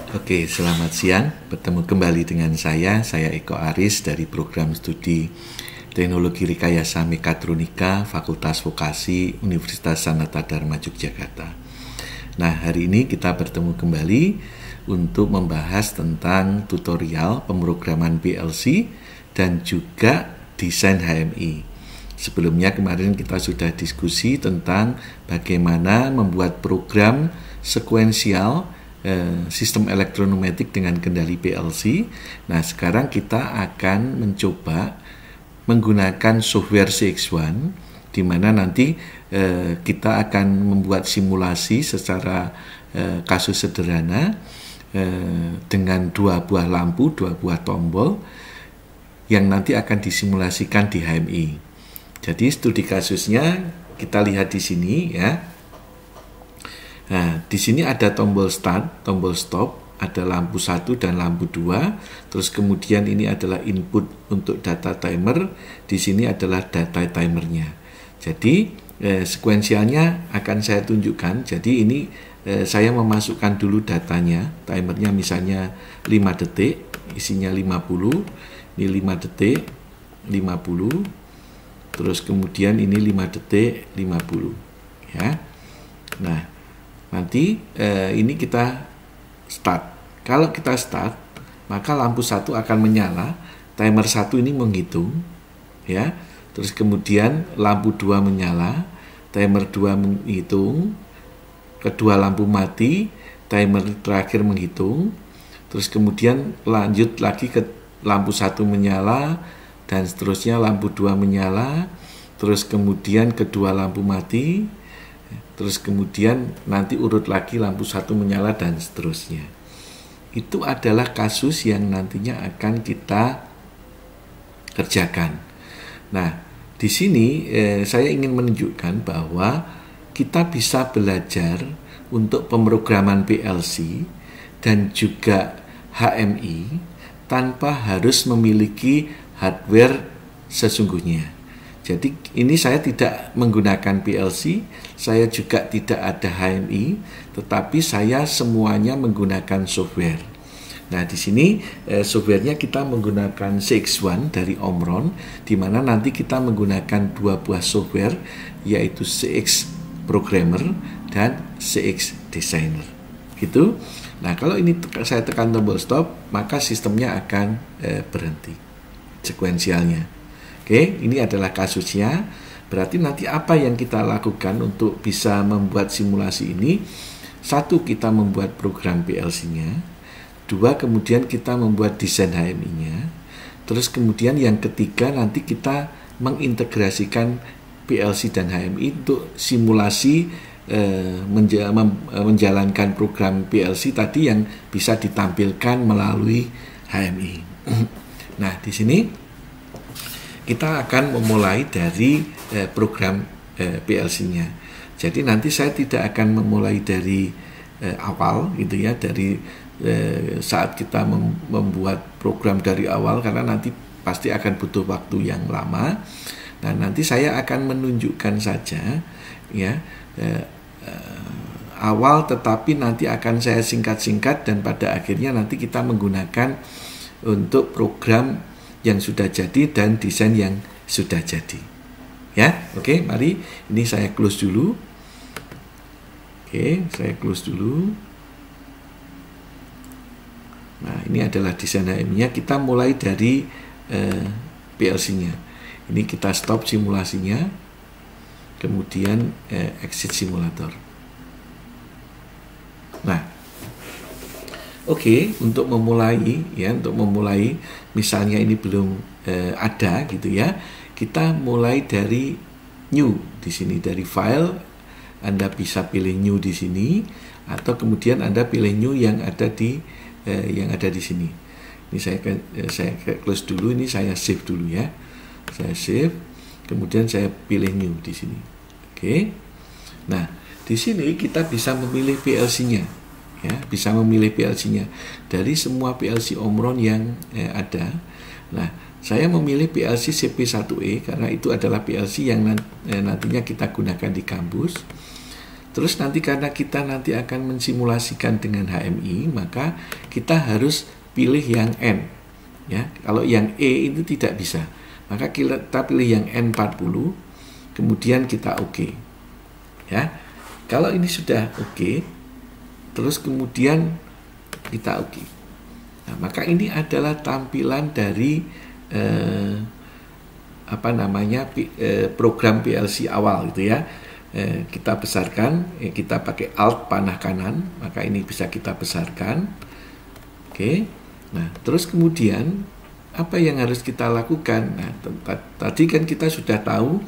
Oke, selamat siang. Bertemu kembali dengan saya Eko Aris dari program studi Teknologi Rekayasa Mekatronika Fakultas Vokasi Universitas Sanata Dharma Yogyakarta. Nah, hari ini kita bertemu kembali untuk membahas tentang tutorial pemrograman PLC dan juga desain HMI. Sebelumnya kemarin kita sudah diskusi tentang bagaimana membuat program sekuensial sistem elektronumetik dengan kendali PLC. Nah, sekarang kita akan mencoba menggunakan software CX1, di mana nanti kita akan membuat simulasi secara kasus sederhana dengan dua buah lampu, dua buah tombol yang nanti akan disimulasikan di HMI. Jadi studi kasusnya kita lihat di sini ya. Nah, di sini ada tombol start, tombol stop, ada lampu 1 dan lampu 2. Terus kemudian ini adalah input untuk data timer, di sini adalah data timernya. Jadi sekuensialnya akan saya tunjukkan. Jadi ini saya memasukkan dulu datanya, timernya misalnya 5 detik, isinya 50, ini 5 detik, 50, terus kemudian ini 5 detik, 50 ya. Nah, nanti ini kita start. Kalau kita start, maka lampu 1 akan menyala, timer 1 ini menghitung ya. Terus kemudian lampu 2 menyala, timer 2 menghitung, kedua lampu mati, timer terakhir menghitung. Terus kemudian lanjut lagi ke lampu 1 menyala dan seterusnya lampu 2 menyala, terus kemudian kedua lampu mati. Terus kemudian nanti urut lagi lampu 1 menyala dan seterusnya. Itu adalah kasus yang nantinya akan kita kerjakan. Nah, di sini saya ingin menunjukkan bahwa kita bisa belajar untuk pemrograman PLC dan juga HMI tanpa harus memiliki hardware sesungguhnya. Jadi ini saya tidak menggunakan PLC, saya juga tidak ada HMI, tetapi saya semuanya menggunakan software. Nah, di sini softwarenya kita menggunakan CX1 dari Omron, di mana nanti kita menggunakan dua buah software, yaitu CX Programmer dan CX Designer. Gitu. Nah, kalau ini saya tekan tombol stop, maka sistemnya akan berhenti sekuensialnya. Oke, ini adalah kasusnya. Berarti nanti apa yang kita lakukan untuk bisa membuat simulasi ini? 1, kita membuat program PLC-nya. 2, kemudian kita membuat desain HMI-nya. Terus kemudian yang ketiga nanti kita mengintegrasikan PLC dan HMI untuk simulasi menjalankan program PLC tadi yang bisa ditampilkan melalui HMI. Nah, di sini kita akan memulai dari program PLC-nya. Jadi nanti saya tidak akan memulai dari awal gitu ya, dari saat kita membuat program dari awal, karena nanti pasti akan butuh waktu yang lama. Nah, nanti saya akan menunjukkan saja ya awal, tetapi nanti akan saya singkat-singkat dan pada akhirnya nanti kita menggunakan untuk program yang sudah jadi dan desain yang sudah jadi ya. Oke, mari ini saya close dulu. Oke, saya close dulu. Nah, ini adalah desain HMI-nya. Kita mulai dari PLC-nya. Ini kita stop simulasinya, kemudian exit simulator. Nah, oke, untuk memulai misalnya ini belum ada gitu ya, kita mulai dari new di sini, dari file. Anda bisa pilih new di sini, atau kemudian Anda pilih new yang ada di sini. Ini saya close dulu, ini saya save dulu ya. Saya save, kemudian saya pilih new di sini. Oke. Nah, di sini kita bisa memilih PLC-nya. Ya, bisa memilih PLC-nya dari semua PLC Omron yang ada. Nah, saya memilih PLC CP1E karena itu adalah PLC yang nantinya kita gunakan di kampus. Terus nanti karena kita nanti akan mensimulasikan dengan HMI, maka kita harus pilih yang N. Ya, kalau yang E itu tidak bisa. Maka kita pilih yang N40, kemudian kita oke. Ya. Kalau ini sudah oke, terus kemudian kita oke. Nah, maka ini adalah tampilan dari program PLC awal gitu ya. Kita besarkan, kita pakai Alt panah kanan, maka ini bisa kita besarkan. Oke. Nah, terus kemudian apa yang harus kita lakukan? Nah, tadi kan kita sudah tahu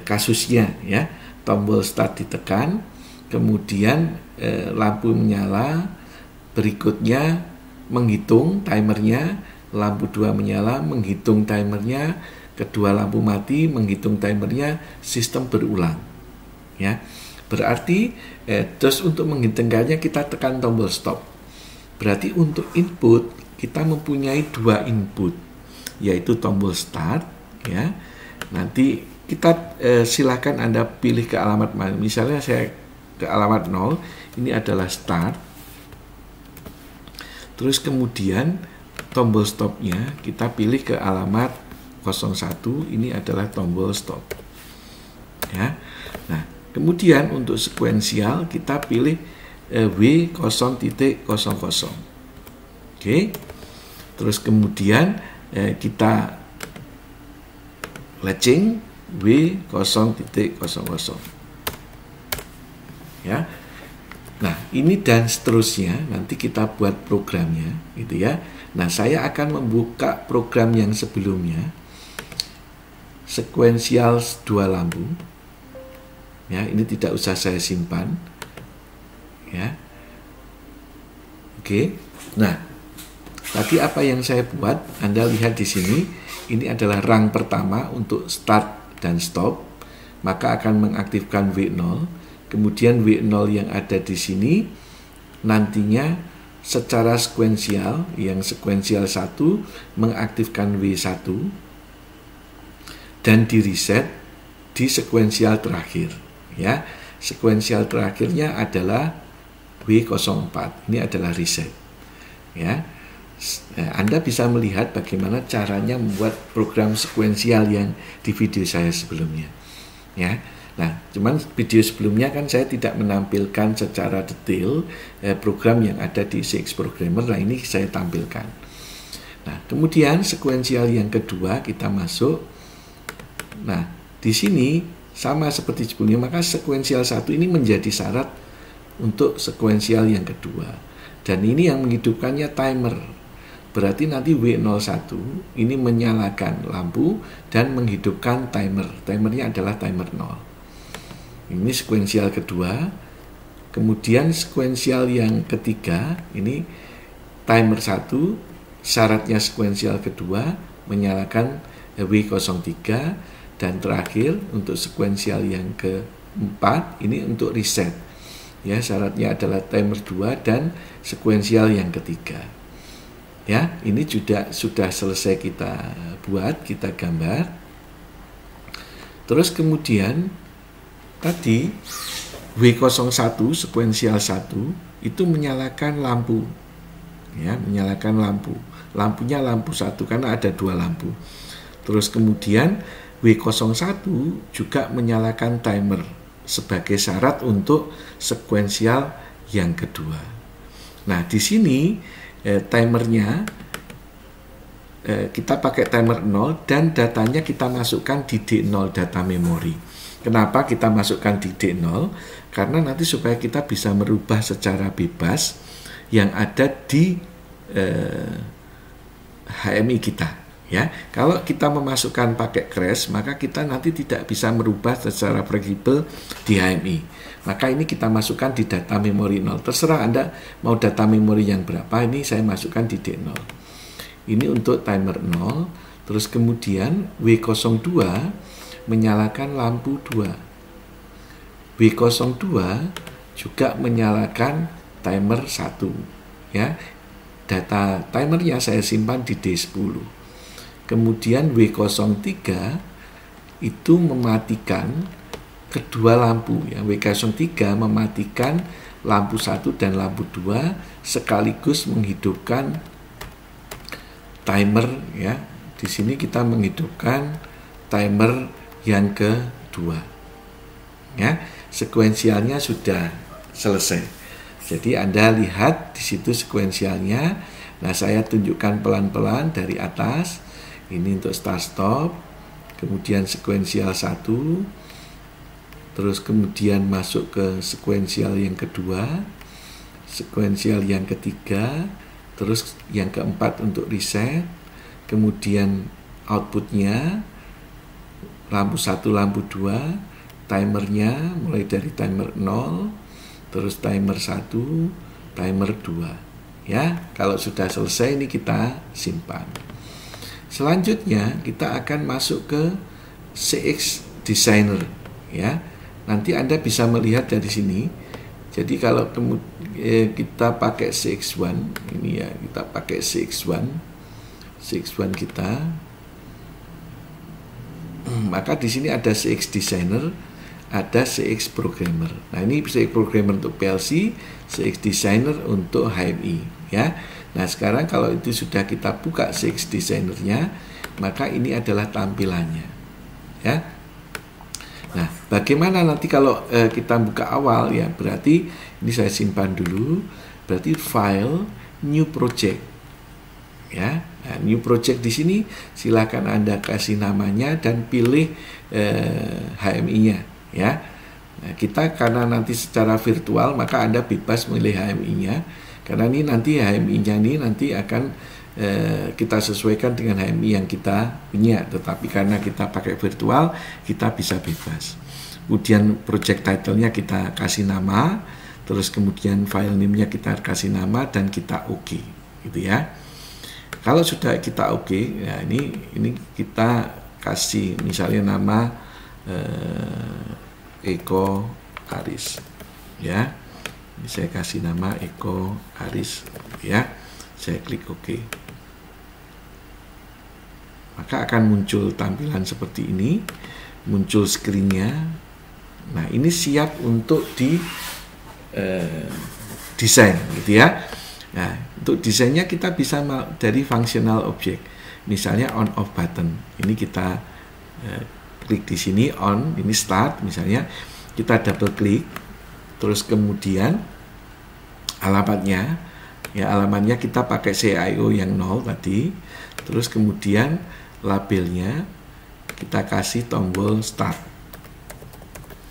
kasusnya ya. Tombol start ditekan, kemudian lampu menyala, berikutnya menghitung timernya, lampu 2 menyala, menghitung timernya, kedua lampu mati, menghitung timernya, sistem berulang. Ya, berarti terus untuk menghitungkannya kita tekan tombol stop. Berarti untuk input kita mempunyai 2 input, yaitu tombol start. Ya, nanti kita silakan Anda pilih ke alamat mana. Misalnya saya ke alamat 0, ini adalah start. Terus kemudian tombol stopnya kita pilih ke alamat 01, ini adalah tombol stop. Ya, nah. Kemudian untuk sekuensial kita pilih W0.00. Oke. Terus kemudian kita latching W0.00. Ya. Nah, ini dan seterusnya nanti kita buat programnya gitu ya. Nah, saya akan membuka program yang sebelumnya. Sekuensial 2 lampu. Ya, ini tidak usah saya simpan. Ya. Oke. Nah, tadi apa yang saya buat? Anda lihat di sini, ini adalah rang pertama untuk start dan stop. Maka akan mengaktifkan W0. Kemudian W0 yang ada di sini nantinya secara sekuensial, yang sekuensial 1 mengaktifkan W1 dan di reset di sekuensial terakhir. Ya, sekuensial terakhirnya adalah W04. Ini adalah reset. Ya, Anda bisa melihat bagaimana caranya membuat program sekuensial yang di video saya sebelumnya. Ya, nah, cuman video sebelumnya kan saya tidak menampilkan secara detail program yang ada di CX Programmer. Nah, ini saya tampilkan. Nah, kemudian sekuensial yang kedua kita masuk. Nah, di sini sama seperti sebelumnya, maka sekuensial 1 ini menjadi syarat untuk sekuensial yang kedua. Dan ini yang menghidupkannya timer. Berarti nanti W01 ini menyalakan lampu dan menghidupkan timer. Timernya adalah timer 0. Ini sekuensial kedua. Kemudian sekuensial yang ketiga, ini timer 1, syaratnya sekuensial kedua menyalakan W03. Dan terakhir untuk sekuensial yang keempat ini untuk reset. Ya, syaratnya adalah timer 2 dan sekuensial yang ketiga. Ya, ini sudah selesai kita buat, kita gambar. Terus kemudian tadi W01 sekuensial 1 itu menyalakan lampu. Ya, menyalakan lampu. Lampunya lampu 1 karena ada 2 lampu. Terus kemudian W01 juga menyalakan timer sebagai syarat untuk sekuensial yang kedua. Nah, di sini timernya kita pakai timer 0 dan datanya kita masukkan di D0 data memory. Kenapa kita masukkan di D0? Karena nanti supaya kita bisa merubah secara bebas yang ada di HMI kita. Ya, kalau kita memasukkan pakai crash, maka kita nanti tidak bisa merubah secara fleksibel di HMI. Maka ini kita masukkan di data memori 0. Terserah Anda mau data memori yang berapa, ini saya masukkan di D0. Ini untuk timer 0. Terus kemudian W02 menyalakan lampu 2. W02 juga menyalakan timer 1. Ya, data timernya saya simpan di D10. Kemudian W03 itu mematikan kedua lampu yang W03 mematikan lampu 1 dan lampu 2 sekaligus menghidupkan timer ya. Di sini kita menghidupkan timer yang kedua. Ya, sekuensialnya sudah selesai. Jadi Anda lihat di situ sekuensialnya. Nah, saya tunjukkan pelan-pelan dari atas. Ini untuk start stop. Kemudian sekuensial 1, terus kemudian masuk ke sekuensial yang kedua, sekuensial yang ketiga, terus yang keempat untuk reset, kemudian outputnya lampu 1, lampu 2, timernya mulai dari timer 0, terus timer 1, timer 2. Ya, kalau sudah selesai ini kita simpan. Selanjutnya kita akan masuk ke CX Designer ya. Nanti Anda bisa melihat dari sini. Jadi kalau kita pakai CX1 ini ya, kita pakai CX1 kita. Maka di sini ada CX Designer, ada CX Programmer. Nah, ini CX Programmer untuk PLC, CX Designer untuk HMI ya. Nah, sekarang kalau itu sudah kita buka CX Designer-nya, maka ini adalah tampilannya ya. Nah, bagaimana nanti kalau kita buka awal ya, berarti ini saya simpan dulu, berarti file new project ya. Nah, new project di sini silakan Anda kasih namanya dan pilih HMI-nya ya. Nah, kita karena nanti secara virtual maka Anda bebas memilih HMI-nya, karena ini nanti HMI-nya ini nanti akan kita sesuaikan dengan HMI yang kita punya, tetapi karena kita pakai virtual kita bisa bebas. Kemudian project title-nya kita kasih nama, terus kemudian file name-nya kita kasih nama dan kita OK gitu ya. Kalau sudah kita OK, ya ini kita kasih misalnya nama Eko Aris ya. Ini saya kasih nama Eko Aris ya. Saya klik OK. Maka akan muncul tampilan seperti ini, muncul screen-nya. Nah, ini siap untuk di desain gitu ya. Nah, untuk desainnya kita bisa dari functional object. Misalnya on off button. Ini kita klik di sini on, ini start misalnya. Kita double klik, terus kemudian alamatnya ya, alamatnya kita pakai CIO yang 0 tadi. Terus kemudian labelnya kita kasih tombol start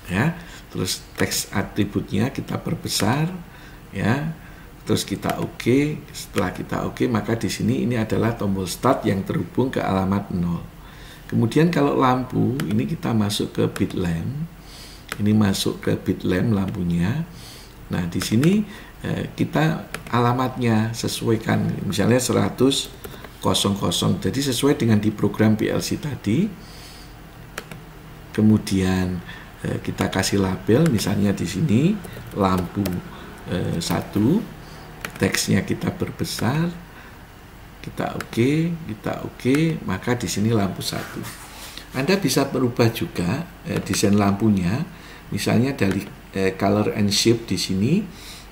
ya. Terus teks atributnya kita perbesar ya. Terus kita OK. Setelah kita OK, maka di sini ini adalah tombol start yang terhubung ke alamat 0. Kemudian kalau lampu ini kita masuk ke bit lamp. Ini masuk ke bit lamp lampunya. Nah, di sini kita alamatnya sesuaikan, misalnya 100 00, jadi sesuai dengan di program PLC tadi. Kemudian kita kasih label, misalnya di sini lampu 1, teksnya kita perbesar, kita OK, maka di sini lampu 1. Anda bisa berubah juga desain lampunya, misalnya dari color and shape di sini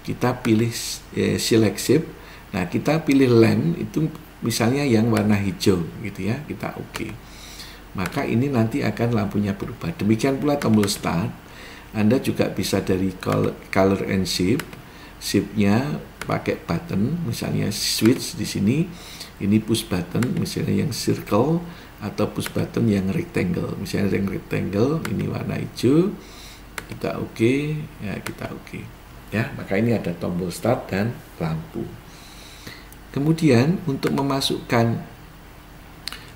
kita pilih select shape. Nah, kita pilih lamp itu misalnya yang warna hijau gitu ya, kita OK. Maka ini nanti akan lampunya berubah. Demikian pula tombol start. Anda juga bisa dari color and shape. Shape-nya pakai button, misalnya switch di sini. Ini push button, misalnya yang circle, atau push button yang rectangle. Misalnya yang rectangle ini warna hijau. Kita OK, ya kita OK. Ya, maka ini ada tombol start dan lampu. Kemudian untuk memasukkan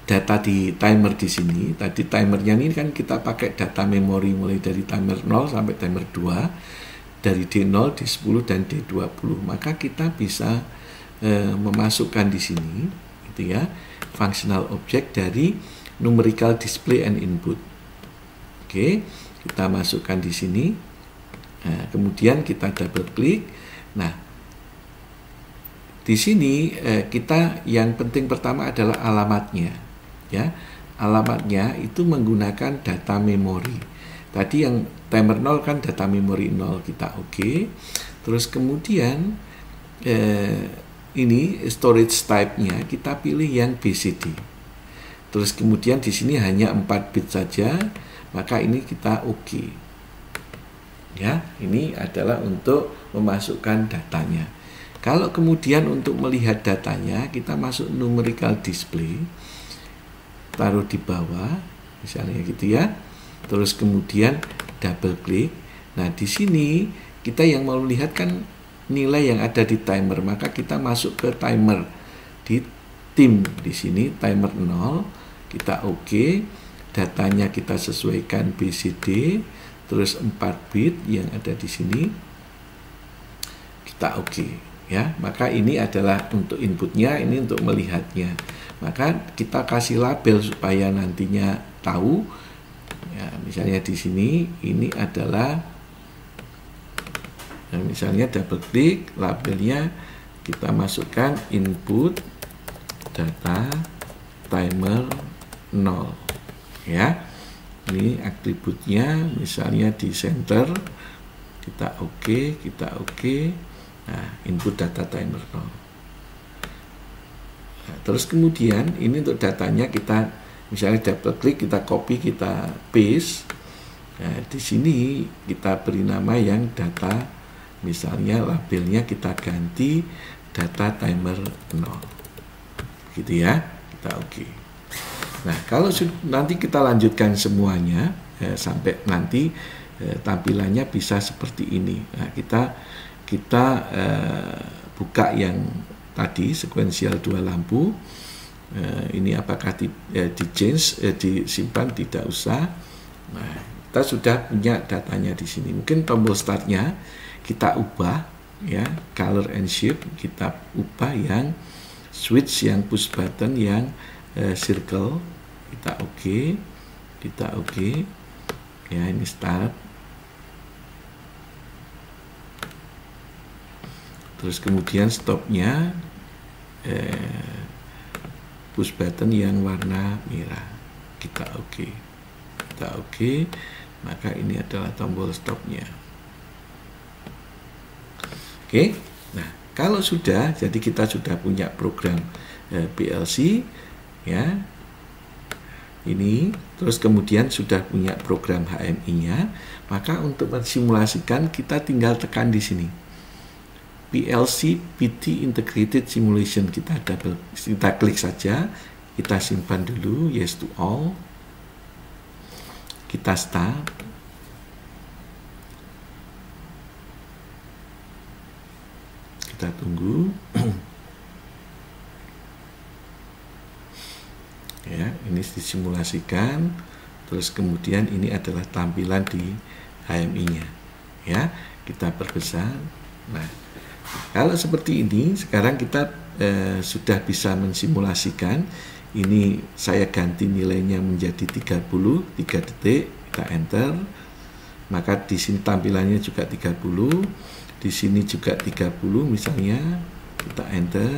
data di timer di sini, tadi timernya ini kan kita pakai data memori mulai dari timer 0 sampai timer 2, dari D0, D10 dan D20. Maka kita bisa memasukkan di sini gitu ya, functional object dari numerical display and input. Oke, kita masukkan di sini. Nah, kemudian kita double klik. Nah, di sini kita yang penting pertama adalah alamatnya ya. Alamatnya itu menggunakan data memori. Tadi yang timer 0 kan data memori 0, kita oke. Terus kemudian ini storage type-nya kita pilih yang BCD. Terus kemudian di sini hanya 4 bit saja, maka ini kita oke. Ya, ini adalah untuk memasukkan datanya. Kalau kemudian untuk melihat datanya, kita masuk numerical display, taruh di bawah, misalnya gitu ya. Terus kemudian double klik. Nah, di sini kita yang mau lihat kan nilai yang ada di timer, maka kita masuk ke timer di tim di sini timer 0, kita oke. Datanya kita sesuaikan BCD, terus 4 bit yang ada di sini, kita oke. Ya, maka ini adalah untuk inputnya, ini untuk melihatnya. Maka kita kasih label supaya nantinya tahu. Ya, misalnya di sini ini adalah, nah, misalnya double klik, labelnya kita masukkan input data timer 0. Ya, ini atributnya, misalnya di center, kita oke, kita oke. Nah, input data timer 0. Nah, terus kemudian ini untuk datanya kita misalnya double klik, kita copy, kita paste. Nah, di sini kita beri nama yang data, misalnya labelnya kita ganti data timer 0. Gitu ya, kita oke. Nah, kalau nanti kita lanjutkan semuanya sampai nanti tampilannya bisa seperti ini. Nah, kita buka yang tadi sequential 2 lampu. Ini apakah di change, disimpan, tidak usah. Nah, kita sudah punya datanya di sini. Mungkin tombol startnya kita ubah, ya, color and shape kita ubah yang switch, yang push button, yang circle, kita oke, kita oke. Ya, ini start. Terus kemudian stopnya push button yang warna merah, kita oke, kita oke. Maka ini adalah tombol stopnya. Oke. Nah, kalau sudah, jadi kita sudah punya program PLC, ya, ini, terus kemudian sudah punya program HMI-nya, maka untuk mensimulasikan kita tinggal tekan di sini PLC PT Integrated Simulation, kita klik saja, kita simpan dulu, yes to all, kita start. Kita tunggu. Ya, ini disimulasikan, terus kemudian ini adalah tampilan di HMI-nya. Ya, kita perbesar. Nah, kalau seperti ini, sekarang kita sudah bisa mensimulasikan. Ini saya ganti nilainya menjadi 30, 3 detik, kita enter. Maka di sini tampilannya juga 30, di sini juga 30 misalnya, kita enter.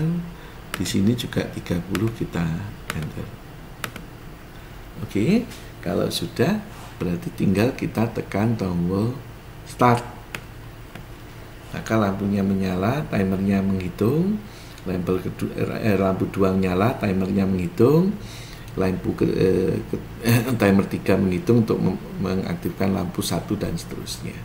Di sini juga 30, kita enter. Oke, kalau sudah berarti tinggal kita tekan tombol start. Maka lampunya menyala, timernya menghitung, lampu 2 nyala, timernya menghitung, timer 3 menghitung untuk mengaktifkan lampu 1 dan seterusnya.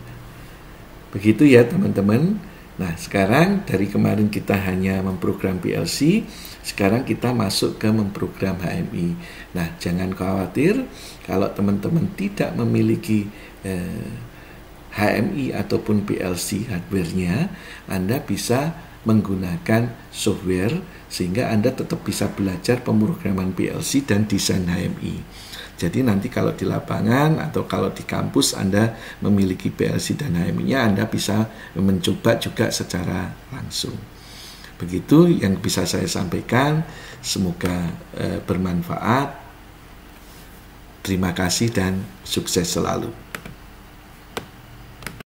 Begitu ya teman-teman. Nah, sekarang dari kemarin kita hanya memprogram PLC, sekarang kita masuk ke memprogram HMI. Nah, jangan khawatir kalau teman-teman tidak memiliki HMI ataupun PLC hardware-nya, Anda bisa menggunakan software sehingga Anda tetap bisa belajar pemrograman PLC dan desain HMI. Jadi nanti kalau di lapangan atau kalau di kampus Anda memiliki PLC dan HMI-nya, Anda bisa mencoba juga secara langsung. Begitu yang bisa saya sampaikan, semoga bermanfaat. Terima kasih dan sukses selalu.